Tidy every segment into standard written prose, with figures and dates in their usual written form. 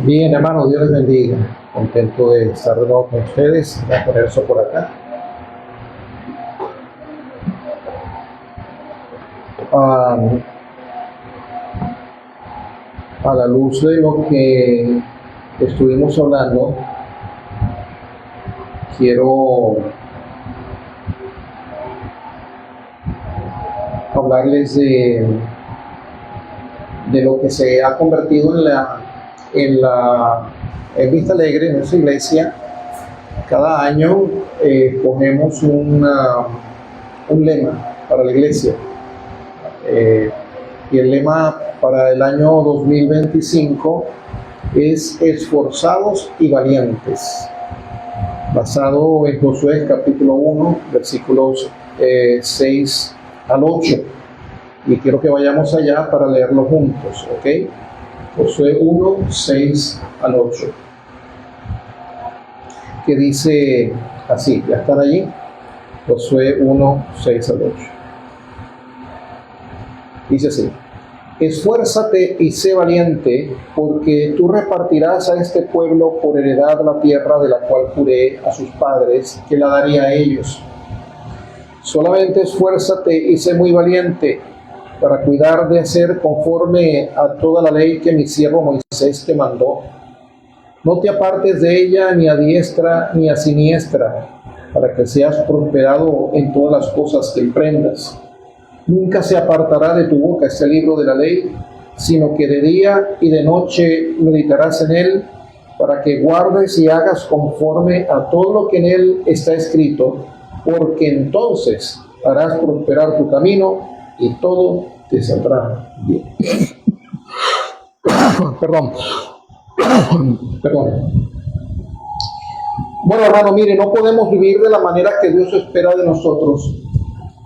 Bien, hermanos, Dios les bendiga. Contento de estar de nuevo con ustedes. Voy a poner eso por acá. A la luz de lo que estuvimos hablando, quiero hablarles de lo que se ha convertido en Vista Alegre, en nuestra iglesia. Cada año ponemos un lema para la iglesia. Y el lema para el año 2025 es esforzados y valientes, basado en Josué capítulo 1, versículos 6 al 8. Y quiero que vayamos allá para leerlo juntos, ¿ok? Josué 1, 6 al 8, que dice así, ¿ya están allí? Josué 1, 6 al 8. Dice así: esfuérzate y sé valiente, porque tú repartirás a este pueblo por heredad la tierra de la cual juré a sus padres que la daría a ellos. Solamente esfuérzate y sé muy valiente, para cuidar de hacer conforme a toda la ley que mi siervo Moisés te mandó. No te apartes de ella ni a diestra ni a siniestra, para que seas prosperado en todas las cosas que emprendas. Nunca se apartará de tu boca este libro de la ley, sino que de día y de noche meditarás en él, para que guardes y hagas conforme a todo lo que en él está escrito, porque entonces harás prosperar tu camino y todo te saldrá bien. Perdón. Bueno, hermano, mire, no podemos vivir de la manera que Dios espera de nosotros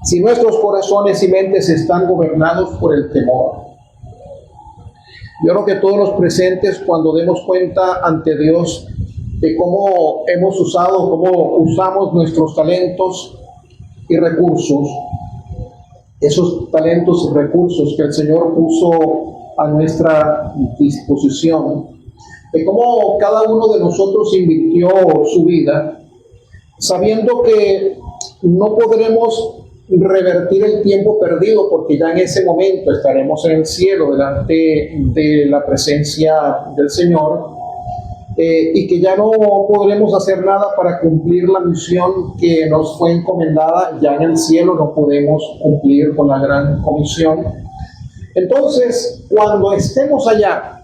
si nuestros corazones y mentes están gobernados por el temor. Yo creo que todos los presentes, cuando demos cuenta ante Dios de cómo cómo usamos nuestros talentos y recursos, esos talentos y recursos que el Señor puso a nuestra disposición, de cómo cada uno de nosotros invirtió su vida, sabiendo que no podremos revertir el tiempo perdido, porque ya en ese momento estaremos en el cielo delante de la presencia del Señor, y que ya no podremos hacer nada para cumplir la misión que nos fue encomendada. Ya en el cielo no podemos cumplir con la gran comisión. Entonces, cuando estemos allá,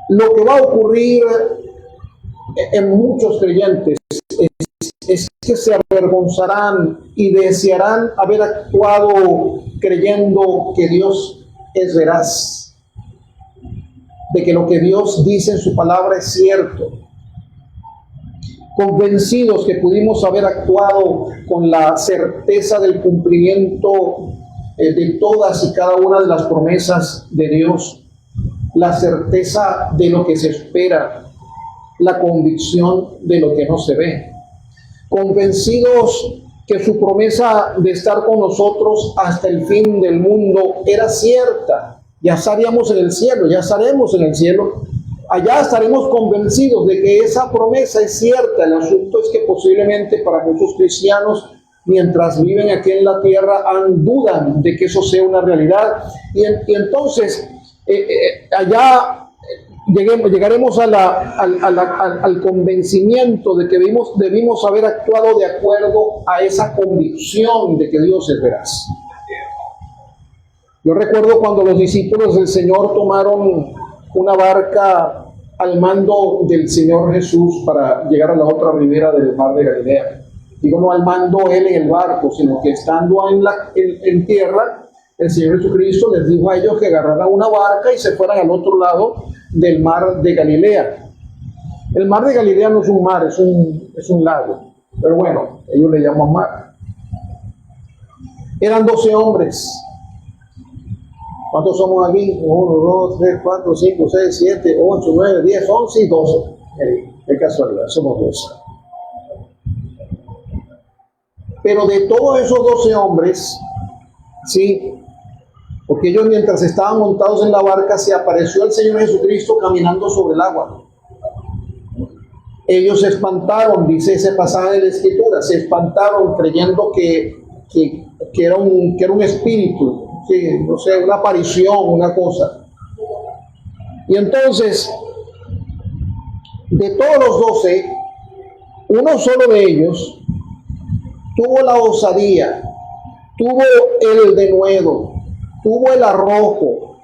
lo que va a ocurrir en muchos creyentes es que se avergonzarán y desearán haber actuado creyendo que Dios es veraz, de que lo que Dios dice en su palabra es cierto, convencidos que pudimos haber actuado con la certeza del cumplimiento de todas y cada una de las promesas de Dios, la certeza de lo que se espera, la convicción de lo que no se ve, convencidos que su promesa de estar con nosotros hasta el fin del mundo era cierta. Ya estaríamos en el cielo, ya estaremos en el cielo. Allá estaremos convencidos de que esa promesa es cierta. El asunto es que posiblemente para muchos cristianos mientras viven aquí en la tierra, dudan de que eso sea una realidad. Y entonces, allá llegaremos al convencimiento de que debimos haber actuado de acuerdo a esa convicción de que Dios es veraz. Yo recuerdo cuando los discípulos del Señor tomaron una barca al mando del Señor Jesús para llegar a la otra ribera del mar de Galilea. Digo, no al mando él en el barco, sino que estando en tierra, el Señor Jesucristo les dijo a ellos que agarraran una barca y se fueran al otro lado del mar de Galilea. El mar de Galilea no es un mar, es un lago, pero bueno, ellos le llaman mar. Eran 12 hombres. ¿Cuántos somos aquí? 1, 2, 3, 4, 5, 6, 7, 8, 9, 10, 11 y 12. Qué casualidad, somos 12. Pero de todos esos 12 hombres, sí, porque ellos mientras estaban montados en la barca, se apareció el Señor Jesucristo caminando sobre el agua. Ellos se espantaron, dice ese pasaje de la Escritura, se espantaron creyendo que era un espíritu. Sí, no sé, una aparición, una cosa. Y entonces, de todos los 12, uno solo de ellos tuvo la osadía, tuvo el denuedo, tuvo el arrojo,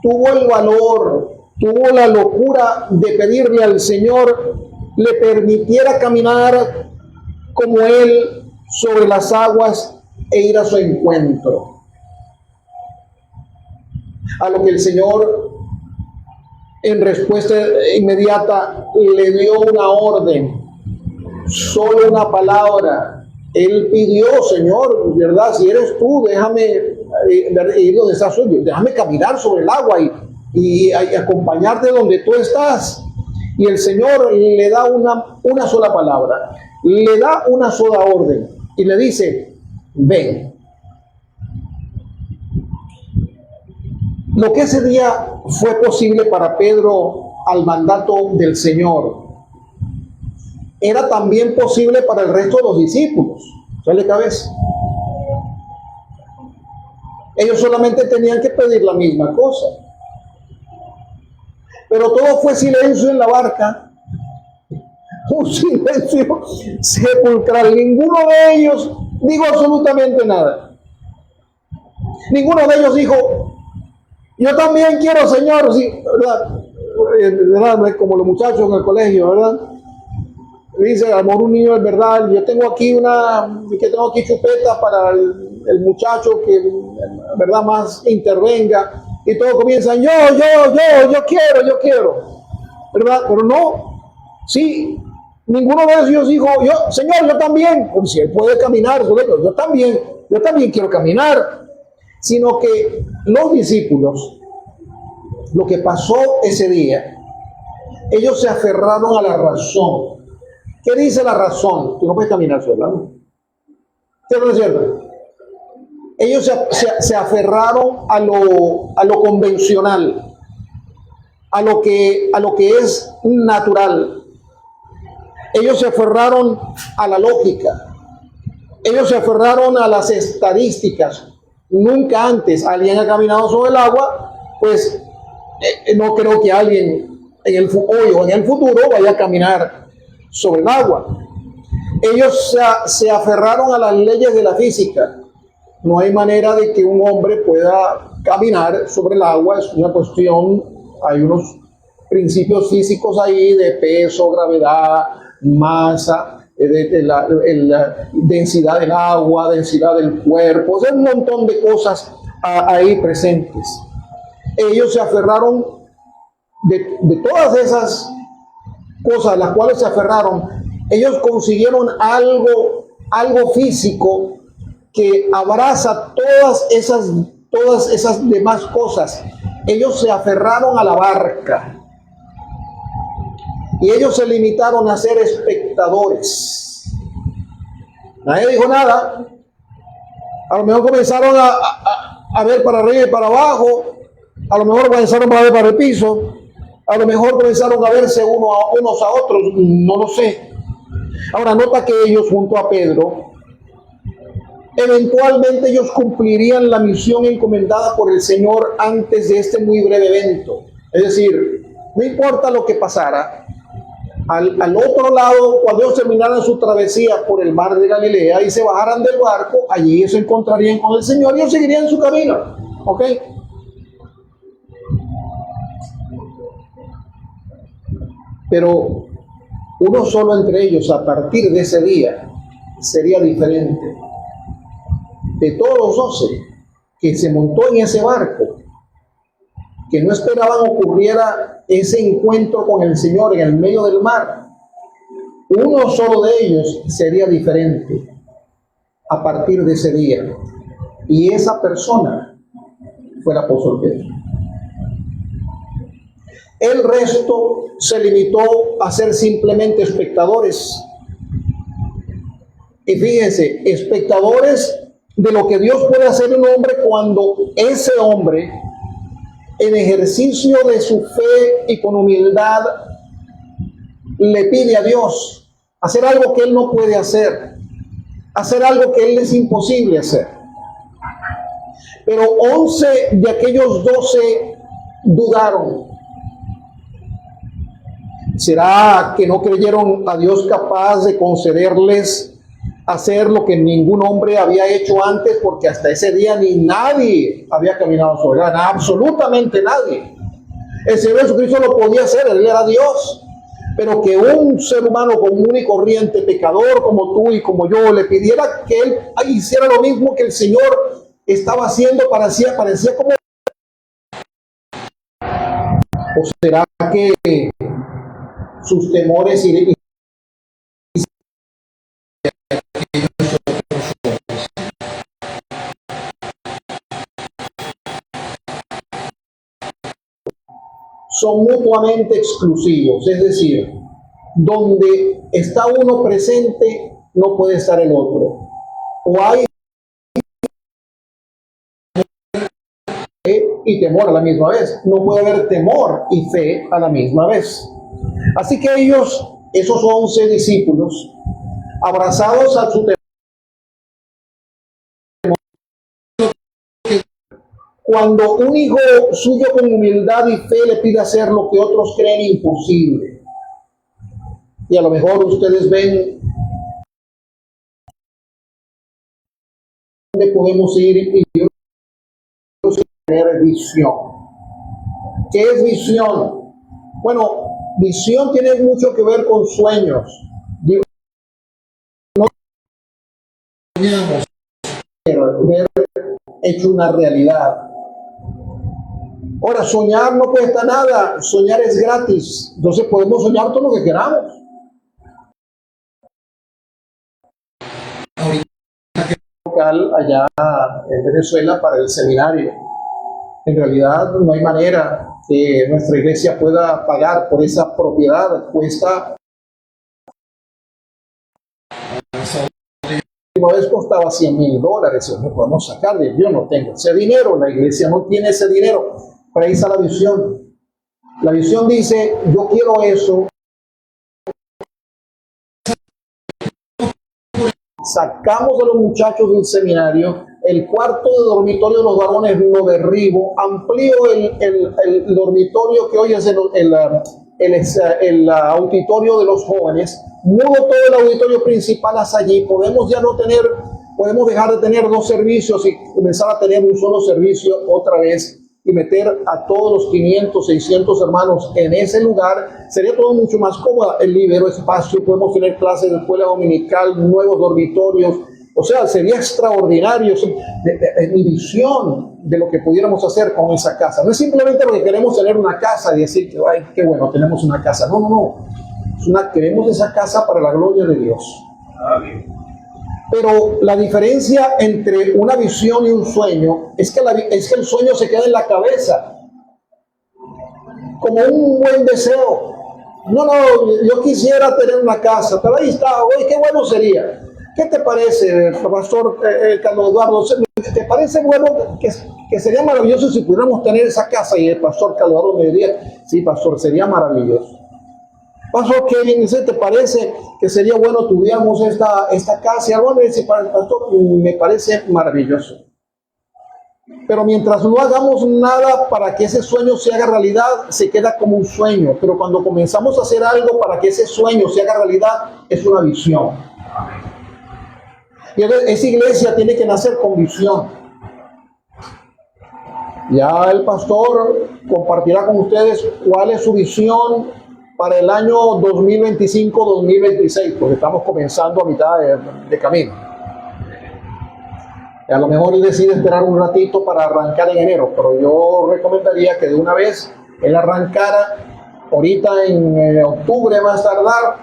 tuvo el valor, tuvo la locura de pedirle al Señor le permitiera caminar como Él sobre las aguas e ir a su encuentro. A lo que el Señor, en respuesta inmediata, le dio una orden, solo una palabra. Él pidió, Señor, ¿verdad? Si eres tú, déjame ir donde estás hoy, déjame caminar sobre el agua y acompañarte donde tú estás. Y el Señor le da una sola palabra, le da una sola orden y le dice, ven. Lo que ese día fue posible para Pedro al mandato del Señor, era también posible para el resto de los discípulos. ¿Sale cabeza? Ellos solamente tenían que pedir la misma cosa. Pero todo fue silencio en la barca. Un silencio sepulcral. Ninguno de ellos dijo absolutamente nada. Ninguno de ellos dijo, yo también quiero, Señor, sí, ¿verdad? ¿Verdad? No es como los muchachos en el colegio, ¿verdad? Dice, amor, un niño es verdad, yo tengo aquí chupeta para el muchacho que, verdad, más intervenga, y todos comienzan, yo quiero, ¿verdad? Pero no, sí, ninguno de ellos dijo, Señor, yo también, como si él puede caminar, yo también quiero caminar, sino que los discípulos, lo que pasó ese día, ellos se aferraron a la razón. ¿Qué dice la razón? Tú no puedes caminar sola, ¿no? ¿Cierto o no es cierto? Ellos se aferraron a lo convencional, a lo que es natural. Ellos se aferraron a la lógica. Ellos se aferraron a las estadísticas. Nunca antes alguien ha caminado sobre el agua, pues no creo que alguien hoy o en el futuro vaya a caminar sobre el agua. Ellos se aferraron a las leyes de la física. No hay manera de que un hombre pueda caminar sobre el agua, es una cuestión, hay unos principios físicos ahí de peso, gravedad, masa, la densidad del agua, densidad del cuerpo, o sea, un montón de cosas ahí presentes. Ellos se aferraron de todas esas cosas a las cuales se aferraron, ellos consiguieron algo físico que abraza todas esas demás cosas. Ellos se aferraron a la barca y ellos se limitaron a ser espectadores. Nadie dijo nada. A lo mejor comenzaron a ver para arriba y para abajo, a lo mejor comenzaron a ver para el piso, a lo mejor comenzaron a verse unos a otros, no lo sé. Ahora nota que ellos junto a Pedro eventualmente ellos cumplirían la misión encomendada por el Señor antes de este muy breve evento. Es decir, no importa lo que pasara, al otro lado, cuando ellos terminaran su travesía por el mar de Galilea y se bajaran del barco, allí se encontrarían con el Señor y ellos seguirían su camino. ¿Ok? Pero uno solo entre ellos, a partir de ese día, sería diferente. De todos los 12 que se montó en ese barco, que no esperaban ocurriera ese encuentro con el Señor en el medio del mar, uno solo de ellos sería diferente a partir de ese día. Y esa persona fue el apóstol Pedro. El resto se limitó a ser simplemente espectadores. Y fíjense, espectadores de lo que Dios puede hacer en un hombre cuando ese hombre, en ejercicio de su fe y con humildad, le pide a Dios hacer algo que él no puede hacer algo que él es imposible hacer. Pero 11 de aquellos 12 dudaron. ¿Será que no creyeron a Dios capaz de concederles hacer lo que ningún hombre había hecho antes? Porque hasta ese día ni nadie había caminado sobre él, absolutamente nadie. El Señor Jesucristo lo podía hacer, Él era Dios. Pero que un ser humano común y corriente, pecador como tú y como yo, le pidiera que Él hiciera lo mismo que el Señor estaba haciendo, parecía como... ¿O será que sus temores y son mutuamente exclusivos? Es decir, donde está uno presente, no puede estar el otro. O hay fe y temor a la misma vez. No puede haber temor y fe a la misma vez. Así que ellos, esos 11 discípulos, abrazados a su temor, cuando un hijo suyo con humildad y fe le pide hacer lo que otros creen imposible, y a lo mejor ustedes ven dónde podemos ir, y yo tener visión. ¿Qué es visión? Bueno, visión tiene mucho que ver con sueños. Digo, no soñamos, pero ver hecho una realidad. Ahora, soñar no cuesta nada, soñar es gratis, entonces podemos soñar todo lo que queramos. Local allá en Venezuela para el seminario. En realidad no hay manera que nuestra iglesia pueda pagar por esa propiedad. Cuesta, la última vez costaba $100,000, no podemos sacarle, yo no tengo ese dinero, la iglesia no tiene ese dinero. Para ahí está la visión. La visión dice, yo quiero eso. Sacamos a los muchachos del seminario, el cuarto de dormitorio de los varones lo derribo, amplío el dormitorio que hoy es el auditorio de los jóvenes, mudo todo el auditorio principal hacia allí. Podemos dejar de tener 2 servicios y comenzar a tener un solo servicio otra vez, y meter a todos los 500, 600 hermanos en ese lugar. Sería todo mucho más cómodo, el libero espacio, podemos tener clases de escuela dominical, nuevos dormitorios. O sea, sería extraordinario mi visión de lo que pudiéramos hacer con esa casa. No es simplemente porque queremos tener una casa y decir que, ay, qué bueno, tenemos una casa. No. Queremos esa casa para la gloria de Dios. Pero la diferencia entre una visión y un sueño es que el sueño se queda en la cabeza como un buen deseo. No, yo quisiera tener una casa, pero ahí está, oye, qué bueno sería. ¿Qué te parece, pastor Carlos Eduardo? ¿Te parece bueno que sería maravilloso si pudiéramos tener esa casa? Y el pastor Carlos Eduardo me diría, sí, pastor, sería maravilloso. Pastor Kevin, ¿te parece que sería bueno tuviéramos esta casa? Y algo me dice, pastor, me parece maravilloso. Pero mientras no hagamos nada para que ese sueño se haga realidad, se queda como un sueño. Pero cuando comenzamos a hacer algo para que ese sueño se haga realidad, es una visión. Y esa iglesia tiene que nacer con visión. Ya el pastor compartirá con ustedes cuál es su visión para el año 2025-2026, porque estamos comenzando a mitad de camino. A lo mejor él decide esperar un ratito para arrancar en enero, pero yo recomendaría que de una vez él arrancara ahorita en octubre más tardar,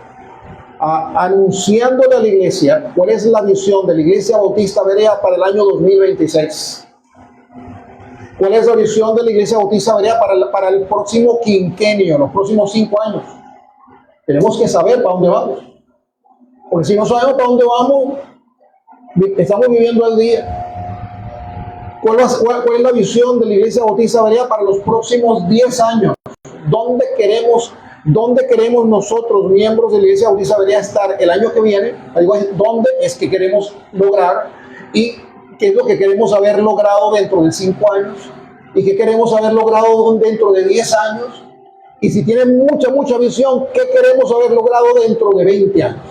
anunciándole a la iglesia cuál es la visión de la Iglesia Bautista Berea para el año 2026. ¿Cuál es la visión de la Iglesia Bautista Berea para el próximo quinquenio, los próximos 5 años? Tenemos que saber para dónde vamos. Porque si no sabemos para dónde vamos, estamos viviendo al día. ¿Cuál es la visión de la Iglesia Bautista Berea para los próximos 10 años? ¿Dónde queremos nosotros, miembros de la Iglesia Bautista Berea, estar el año que viene? ¿Dónde es que queremos lograr? Y qué es lo que queremos haber logrado dentro de 5 años y qué queremos haber logrado dentro de 10 años, y si tienen mucha visión, qué queremos haber logrado dentro de 20 años.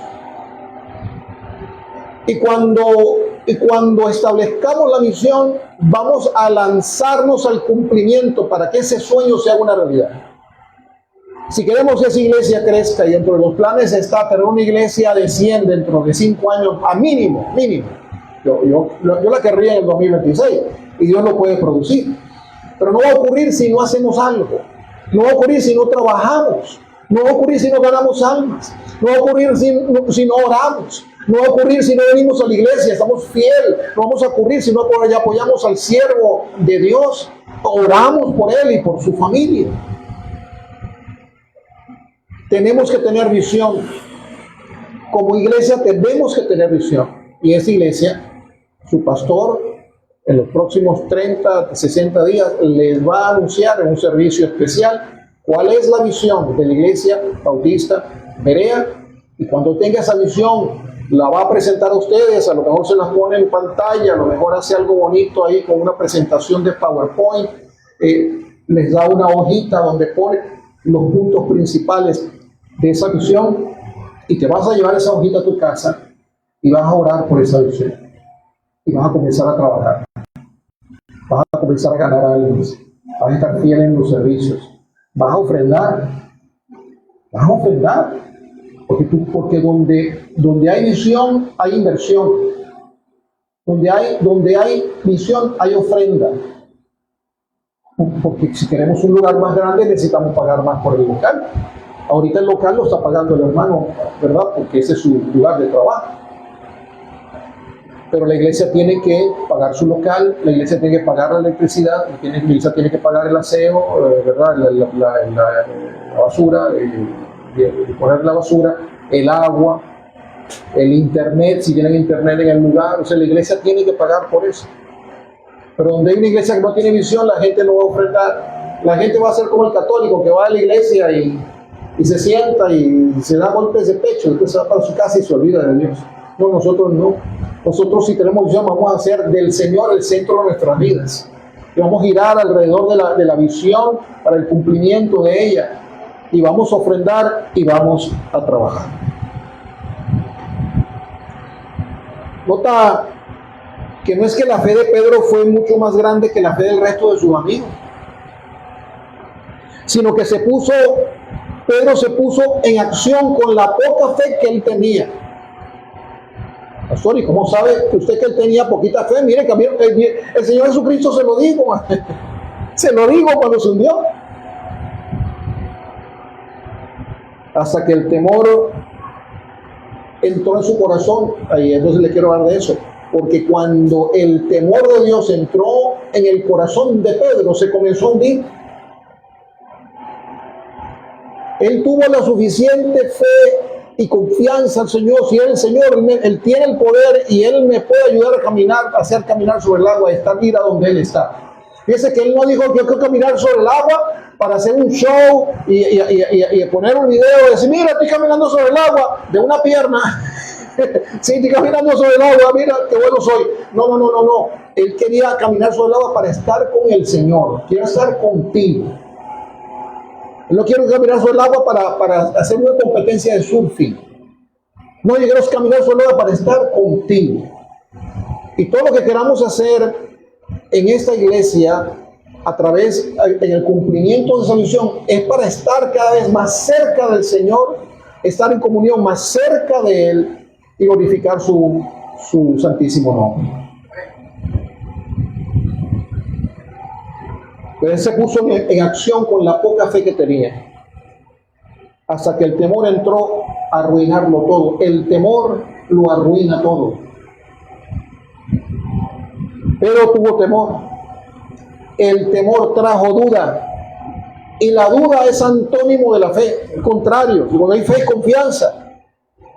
Y cuando establezcamos la misión, vamos a lanzarnos al cumplimiento para que ese sueño sea una realidad. Si queremos que esa iglesia crezca, y dentro de los planes está tener una iglesia de 100 dentro de 5 años, a mínimo. Yo la querría en el 2026 y Dios lo puede producir. Pero no va a ocurrir si no hacemos algo. No va a ocurrir si no trabajamos. No va a ocurrir si no ganamos almas. No va a ocurrir si no oramos. No va a ocurrir si no venimos a la iglesia, estamos fieles. No vamos a ocurrir si no apoyamos al siervo de Dios. Oramos por él y por su familia. Tenemos que tener visión. Como iglesia tenemos que tener visión. Y esa iglesia, su pastor, en los próximos 30, 60 días, les va a anunciar en un servicio especial cuál es la visión de la Iglesia Bautista Berea, y cuando tenga esa visión la va a presentar a ustedes. A lo mejor se las pone en pantalla, a lo mejor hace algo bonito ahí con una presentación de PowerPoint, les da una hojita donde pone los puntos principales de esa visión, y te vas a llevar esa hojita a tu casa y vas a orar por esa visión. Y vas a comenzar a trabajar. Vas a comenzar a ganar almas. Vas a estar fiel en los servicios. Vas a ofrendar. Vas a ofrendar. Porque donde hay visión, hay inversión. Donde hay visión, hay ofrenda. Porque si queremos un lugar más grande, necesitamos pagar más por el local. Ahorita el local lo está pagando el hermano, ¿verdad? Porque ese es su lugar de trabajo. Pero la iglesia tiene que pagar su local, la iglesia tiene que pagar la electricidad, la iglesia tiene que pagar el aseo, ¿verdad? La basura, poner la basura, el agua, el internet, si tienen internet en el lugar. O sea, la iglesia tiene que pagar por eso. Pero donde hay una iglesia que no tiene visión, la gente no va a ofrendar. La gente va a ser como el católico que va a la iglesia y se sienta y se da golpes de pecho, después se va para su casa y se olvida de Dios. No, nosotros no. Nosotros, si tenemos visión, vamos a hacer del Señor el centro de nuestras vidas. Y vamos a girar alrededor de la visión para el cumplimiento de ella. Y vamos a ofrendar y vamos a trabajar. Nota que no es que la fe de Pedro fue mucho más grande que la fe del resto de sus amigos, sino que Pedro se puso en acción con la poca fe que él tenía. Pastor, ¿y cómo sabe que usted que él tenía poquita fe? Mire, que el Señor Jesucristo se lo dijo. Se lo dijo cuando se hundió. Hasta que el temor entró en su corazón. Ahí entonces le quiero hablar de eso. Porque cuando el temor de Dios entró en el corazón de Pedro, se comenzó a hundir. Él tuvo la suficiente fe y confianza al Señor. Si el Señor, Él tiene el poder y Él me puede ayudar a caminar, a hacer caminar sobre el agua, a estar ir a donde Él está. Fíjese que Él no dijo que yo quiero caminar sobre el agua para hacer un show y poner un video y decir, mira, estoy caminando sobre el agua de una pierna. Sí, estoy caminando sobre el agua, mira qué bueno soy. No. Él quería caminar sobre el agua para estar con el Señor. Quiere estar contigo. Él no quiere caminar sobre el agua para hacer una competencia de surfing. No, yo quiero caminar sobre el agua para estar contigo. Y todo lo que queramos hacer en esta iglesia, a través en el cumplimiento de esa misión, es para estar cada vez más cerca del Señor, estar en comunión más cerca de Él y glorificar su santísimo nombre. Pero Él se puso en acción con la poca fe que tenía, hasta que el temor entró a arruinarlo todo. El temor lo arruina todo. Pero tuvo temor. El temor trajo duda. Y la duda es antónimo de la fe. Al contrario, cuando hay fe hay confianza.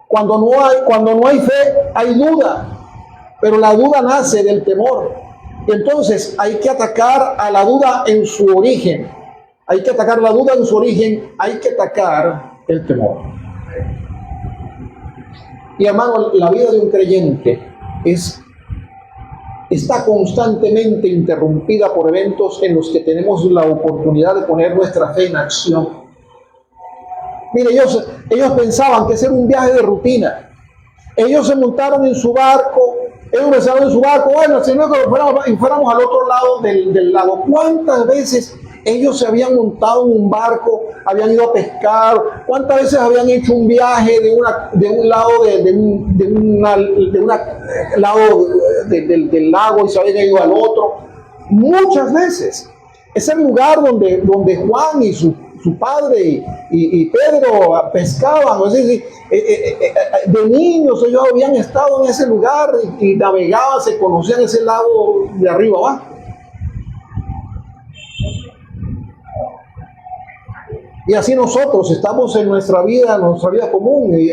Cuando no hay fe hay duda. Pero la duda nace del temor. Y entonces hay que atacar a la duda en su origen. Hay que atacar la duda en su origen. Hay que atacar el temor. Y hermano, la vida de un creyente está constantemente interrumpida por eventos en los que tenemos la oportunidad de poner nuestra fe en acción. Mire, ellos pensaban que ese era un viaje de rutina. Ellos se montaron en su barco, bueno, si no que fuéramos al otro lado del lago. ¿Cuántas veces ellos se habían montado en un barco, habían ido a pescar? ¿Cuántas veces habían hecho un viaje de un lado del lago y se habían ido al otro? Muchas veces. Es el lugar donde Juan y su padre y Pedro pescaban. Es decir, de niños ellos habían estado en ese lugar y navegaban, se conocían ese lago de arriba abajo. Y así nosotros estamos en nuestra vida común, y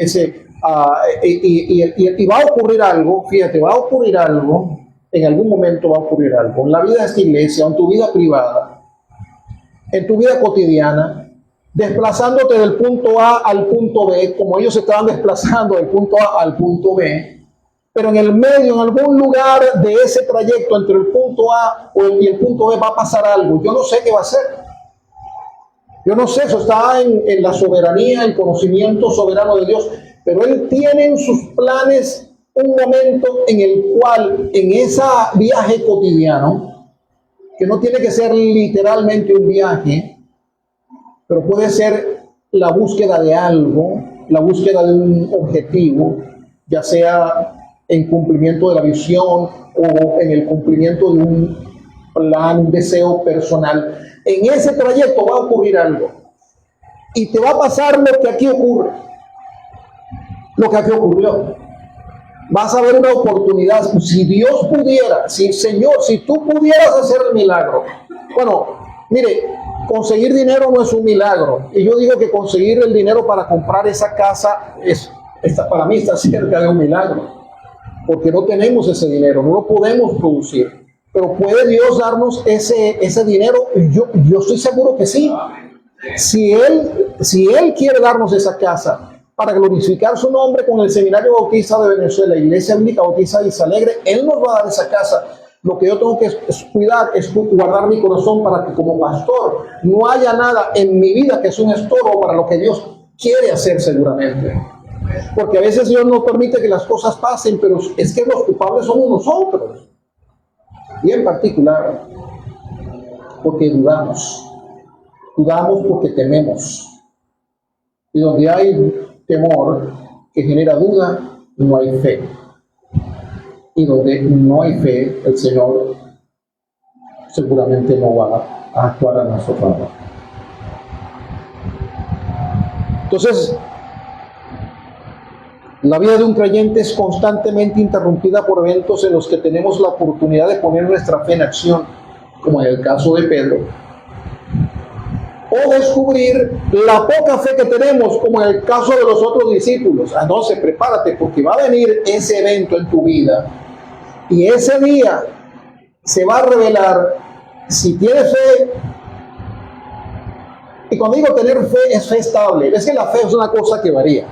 va a ocurrir algo, fíjate, en algún momento va a ocurrir algo, en la vida de esta iglesia, en tu vida privada, en tu vida cotidiana, desplazándote del punto A al punto B, como ellos se estaban desplazando del punto A al punto B, pero en el medio, en algún lugar de ese trayecto entre el punto A y el punto B va a pasar algo. Yo no sé qué va a ser. Yo no sé, eso está en la soberanía, el conocimiento soberano de Dios, pero Él tiene en sus planes un momento en el cual, en ese viaje cotidiano, que no tiene que ser literalmente un viaje, pero puede ser la búsqueda de algo, la búsqueda de un objetivo, ya sea en cumplimiento de la visión o en el cumplimiento de un plan, un deseo personal. En ese trayecto va a ocurrir algo y te va a pasar lo que aquí ocurre, lo que aquí ocurrió. Vas a ver una oportunidad. Si Dios pudiera, Señor, si tú pudieras hacer el milagro. Bueno, mire, conseguir dinero no es un milagro, y yo digo que conseguir el dinero para comprar esa casa para mí está cerca de un milagro, porque no tenemos ese dinero, no lo podemos producir. Pero ¿puede Dios darnos ese dinero? Yo estoy seguro que sí. Si Él quiere darnos esa casa para glorificar su nombre con el Seminario Bautista de Venezuela, Iglesia Bíblica Bautista de Isalegre, Él nos va a dar esa casa. Lo que yo tengo que cuidar es guardar mi corazón para que como pastor no haya nada en mi vida que es un estorbo para lo que Dios quiere hacer seguramente. Porque a veces Dios no permite que las cosas pasen, pero es que los culpables somos nosotros. Y en particular, porque dudamos porque tememos. Y donde hay temor que genera duda, no hay fe. Y donde no hay fe, el Señor seguramente no va a actuar a nuestro favor. Entonces, la vida de un creyente es constantemente interrumpida por eventos en los que tenemos la oportunidad de poner nuestra fe en acción, como en el caso de Pedro, o descubrir la poca fe que tenemos, como en el caso de los otros discípulos. Entonces, prepárate, porque va a venir ese evento en tu vida, y ese día se va a revelar si tienes fe Y cuando digo tener fe, es fe estable. Es que la fe es una cosa que varía.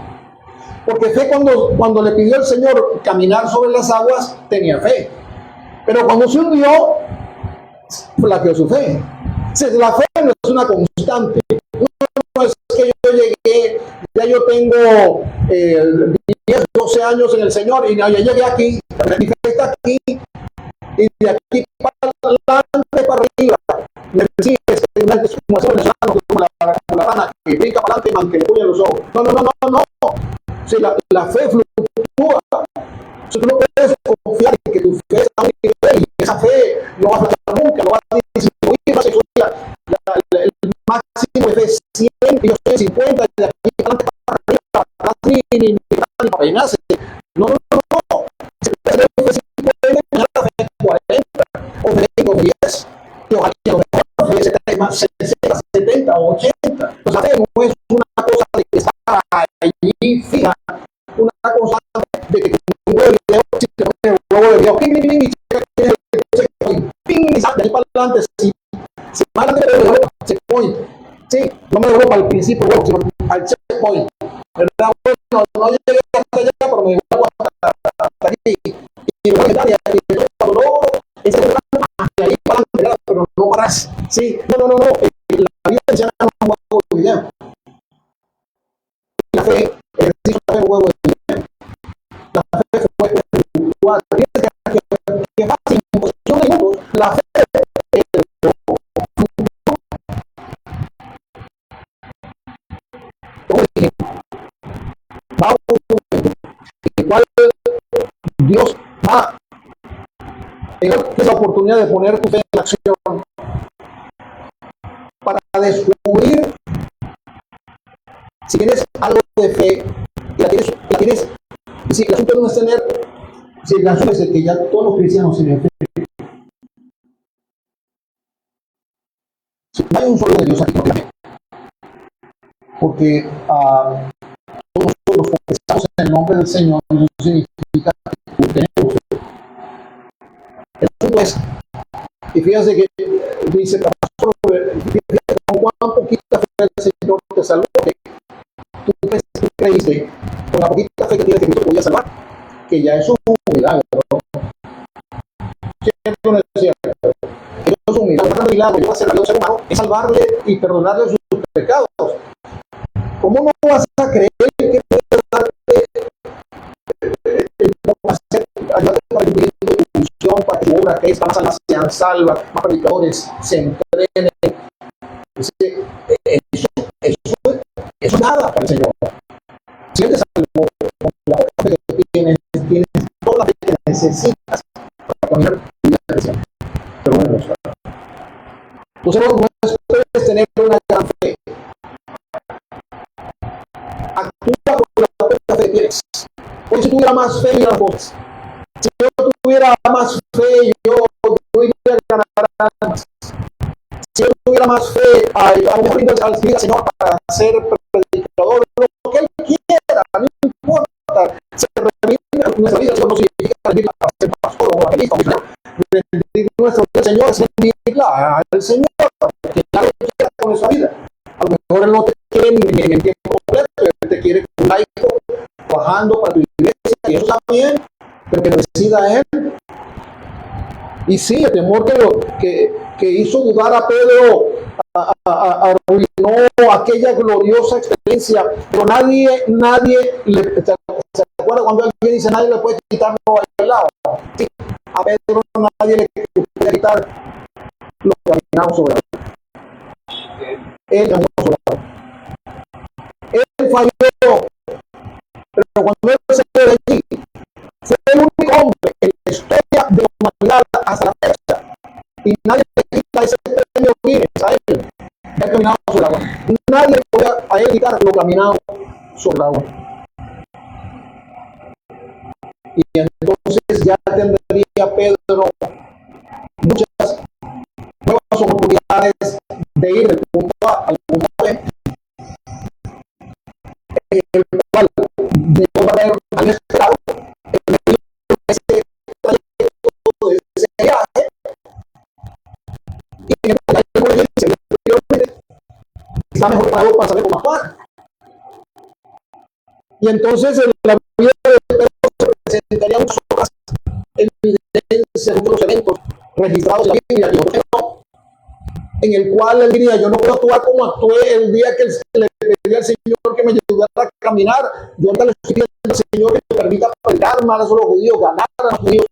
Porque fe cuando le pidió al Señor caminar sobre las aguas, tenía fe. Pero cuando se hundió, flaqueó su fe. Entonces, la fe no es una constante. No es que yo llegué, ya yo tengo 10, 12 años en el Señor y ya llegué aquí, mi fe está aquí, y de aquí para adelante, para arriba. Me decís, es como hacer venezolano, como la rana que brinca para adelante y man, que le ponen los ojos. No. Si la fe fluctúa, si tú no puedes confiar en que tu fe está a un nivel y esa fe no va a fluctuar nunca, no va a disminuir, el máximo de fe es 100 y yo estoy 50 y de aquí para adelante para arriba, ni para peinarse. No. Si puede ser fe 50, la fe 40 o 20 o 10, que ojalá que lo mejor fe más 60, 70 o 80. O sea, no es una cosa de que está allí fija, una cosa de que un huevo de video, si te pones un huevo de video, y sale de ahí para adelante, si más adelante me devuelvo al checkpoint, sí, no me devuelvo al principio, sino al checkpoint, ¿verdad? Bueno, no llegué hasta allá, pero me devuelvo hasta aquí, y voy a estar y cuando logro ese hacia ahí para adelante, pero no paras, sí, no, la vida cristiana no es un huevo de video. La fe, el ejercicio de un huevo de video. La fe fue espiritual. Que fácil, en posición de minutos, la fe va a un momento en el cual Dios va a dar esa oportunidad de poner tu fe en acción para descubrir si tienes algo de fe y la tienes, si el asunto no es tener, si el asunto es el que ya todos los cristianos tienen fe. Si no hay un solo de Dios aquí, porque todos nosotros confesamos en el nombre del Señor, no significa que tenemos fe. El asunto es, y fíjense que dice, fíjate con cuán poquita fe el Señor te salvó, que tú creíste con la poquita fe que tienes que Cristo podía salvar, que ya eso es un milagro. ¿Cierto o no es cierto? Eso es un milagro. Un milagro que va a hacer a un ser humano es salvarle y perdonarle sus pecados. ¿Cómo no vas a creer que puede darte ayudarte para cumplir tu función, para que tu obra crezca, más almas sean salvas, más predicadores se entrenen? Eso es nada para el Señor. Si Él te salvó con la fe que tienes toda la fe que necesitas para poner tu vida en acción. Pero bueno, entonces no puedes tener una gran fe. Actúa con la propia fe que tienes. Porque si tuviera más fe, yo las cosas. Si yo tuviera más fe, yo iría a ganar más. Si yo tuviera más fe, a lo mejor iría al Señor para ser predicador, lo que Él quiera, no importa. Se reivindica nuestra vida, eso no significa rendirla para ser pastor o evangelista. Rendir nuestra vida al Señor es rendirla al Señor, que nadie quiera con nuestra vida. A lo mejor Él no te quiere ni en tiempo completo, Él te quiere como laico, trabajando para tu iglesia, y eso está bien, pero que lo decida Él. Y sí, el temor que hizo dudar a Pedro arruinó aquella gloriosa experiencia, pero nadie ¿se acuerda cuando alguien dice nadie le puede quitar lo bailado? Sí, a Pedro nadie le puede quitar lo caminado sobre él. Él caminó sobre él. Él falló, pero cuando él se fue de allí, fue el único hombre en la historia de la humanidad hasta la fecha, y nadie le quita ese premio Guinness a él, que ha caminado sobre el agua. Nadie puede a él quitar lo caminado sobre el agua. Y entonces ya tendría Pedro muchas nuevas oportunidades de ir del punto A al punto B, el cual de haber esperado ese trayecto de ese viaje, y en el trayecto anteriormente, entonces en la vida de Pedro se presentarían muchas otras evidencias, muchos eventos registrados en la Biblia, y otros no, en el cual él diría: yo no puedo actuar como actué el día que le pedí al Señor que me ayudara a caminar. Yo ahora le estoy pidiendo al Señor que me permita predicar más a los judíos, ganar a los judíos,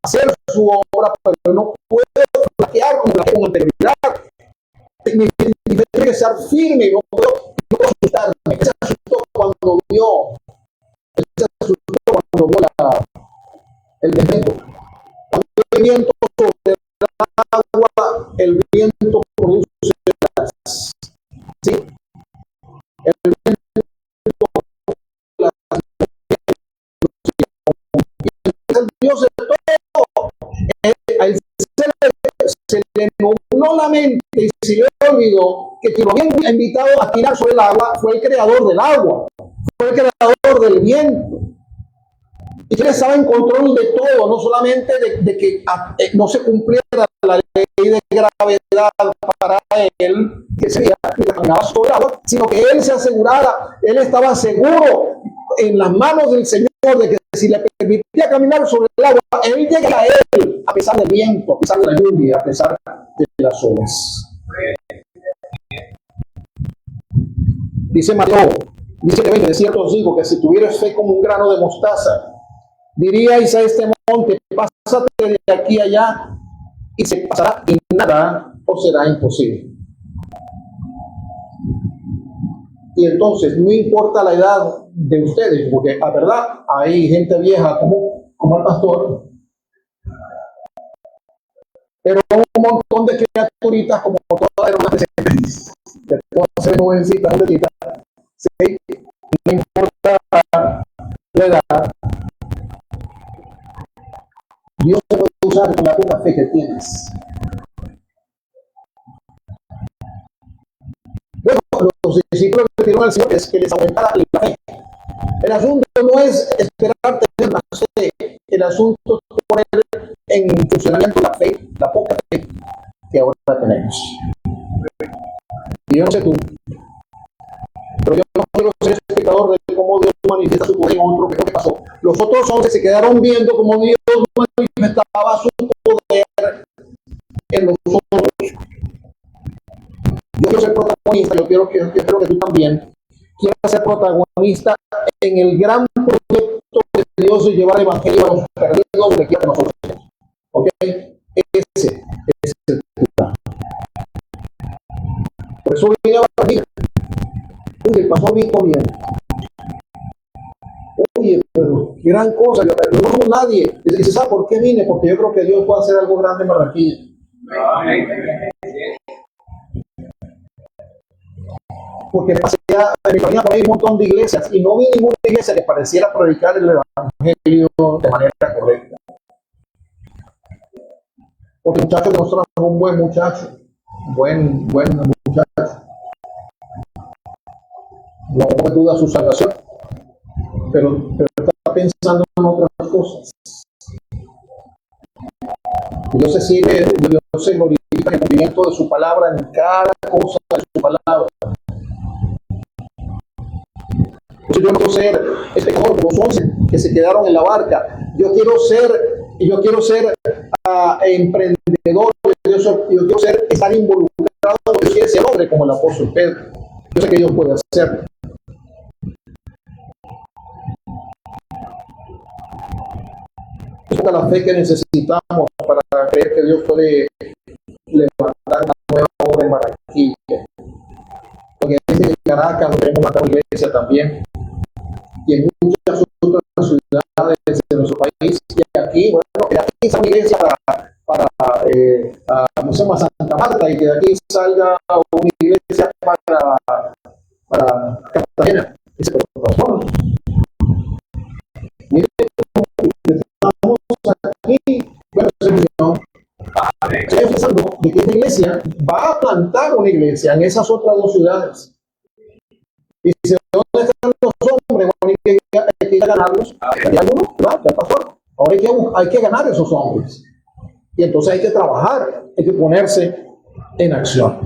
hacer su obra, pero no puedo flaquear como la con anterioridad. Tiene que estar firme, no puedo asustarme. Él se asustó cuando vio el viento. Cuando el viento sobre el agua, el viento produce las, ¿sí? El viento, las, es el Dios de todo. A él se le nubló la mente y se le olvidó que quien lo había invitado a tirar sobre el agua fue el creador del agua, fue el creador del viento. Y que él estaba en control de todo, no solamente de que no se cumpliera la ley de gravedad para él, que sería que caminaba sobre el agua, sino que él se asegurara, él estaba seguro en las manos del Señor de que si le permitía caminar sobre el agua, él llegaría a él, a pesar del viento, a pesar de la lluvia, a pesar de las olas. Dice Mateo, dice que de cierto os digo que si tuvieras fe como un grano de mostaza, diríais a este monte: pásate de aquí a allá, y se pasará, y nada os será imposible. Y entonces, no importa la edad de ustedes, porque la verdad hay gente vieja como el pastor, pero un montón de criaturitas como todas las hermanas de todas las jovencitas, ¿sí? No importa la edad, Dios te puede usar con la poca fe que tienes. Bueno, los discípulos que pidieron al Señor es que les aumentara la fe. El asunto no es esperar tener más fe, el asunto es poner en funcionamiento la fe, la poca fe que ahora tenemos. Y yo no sé tú, pero yo no quiero ser espectador de cómo Dios manifiesta su poder en otro. ¿Qué es lo que pasó? Los otros 11 se quedaron viendo cómo Dios manifestaba su poder en los otros. Yo quiero ser protagonista, yo quiero que tú también quieras ser protagonista en el gran proyecto de Dios de llevar el evangelio a los perdidos donde quiera que nosotros estemos. ¿Ok? Ese es el plan. Por eso vine a partir. Oye, pasó a mí bien. Oye, pero qué gran cosa, yo no somos nadie. Y dice: ¿sabes por qué vine? Porque yo creo que Dios puede hacer algo grande en Barranquilla. Porque pasé por ahí un montón de iglesias y no vi ninguna iglesia que pareciera predicar el evangelio de manera correcta. Porque el muchacho que nos trajo un buen muchacho, buen muchacho. No duda su salvación, pero está pensando en otras cosas. Dios se sigue, Dios se glorifica en el cumplimiento de su palabra en cada cosa de su palabra. Entonces yo no quiero ser espectador de los 11 que se quedaron en la barca. Yo quiero ser emprendedor. Yo quiero estar involucrado. Yo quiero ser hombre como el apóstol Pedro. Yo sé que Dios puede hacerlo. Es la fe que necesitamos para creer que Dios puede levantar una nueva obra en Barranquilla. Porque en Caracas tenemos una iglesia también. Y en muchas otras ciudades de nuestro país. Y aquí, bueno, aquí está una iglesia para ¿cómo se llama? Santa Marta, y que de aquí salga una iglesia para Cartagena. Ese pastor. Mire, estamos aquí, bueno, estoy pensando de que esta iglesia va a plantar una iglesia en esas otras dos ciudades. Y si ¿dónde están los hombres? Bueno, hay que ir a ganarlos. ¿Hay alguno? ¿Qué pasó? Ahora hay que ganar esos hombres. Y entonces hay que trabajar, hay que ponerse en acción.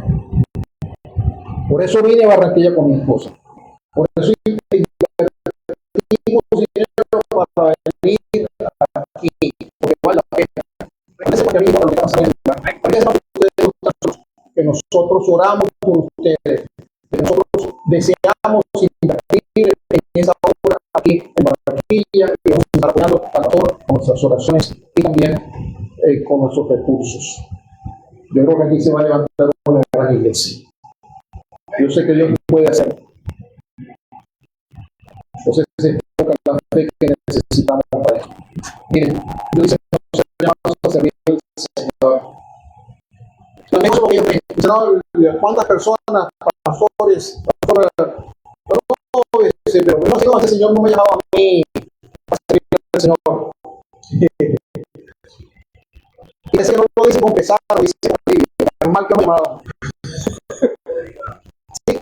Por eso vine a Barranquilla con mi esposa. Por eso nosotros oramos por ustedes, que nosotros deseamos invertir en esa obra aquí en Barranquilla y vamos a estar apoyando al pastor con nuestras oraciones y también con nuestros recursos. Yo creo que aquí se va a levantar una gran iglesia. Yo sé que Dios puede hacerlo. Entonces es poca la fe que necesitamos para eso. Miren, Dios dice, no se llamamos a servir al Señor. ¿Cuántas personas, pastores, pero bueno, ese Señor no me llamaba a mí a servir al Señor? Y ese no lo dice con pesar, lo dice con mal que me llamaba. Sí.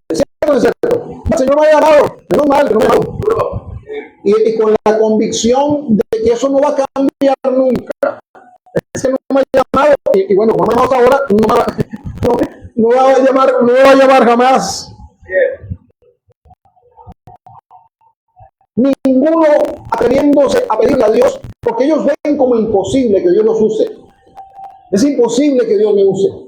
Es cierto. El Señor me ha llamado, menos mal que no me ha llamado. Y con la convicción de que eso no va a cambiar nunca. Es que no me ha llamado, y bueno, como me ha llamado ahora, no va a llamar jamás. Ninguno atreviéndose a pedirle a Dios, porque ellos ven como imposible que Dios los use. Es imposible que Dios me use.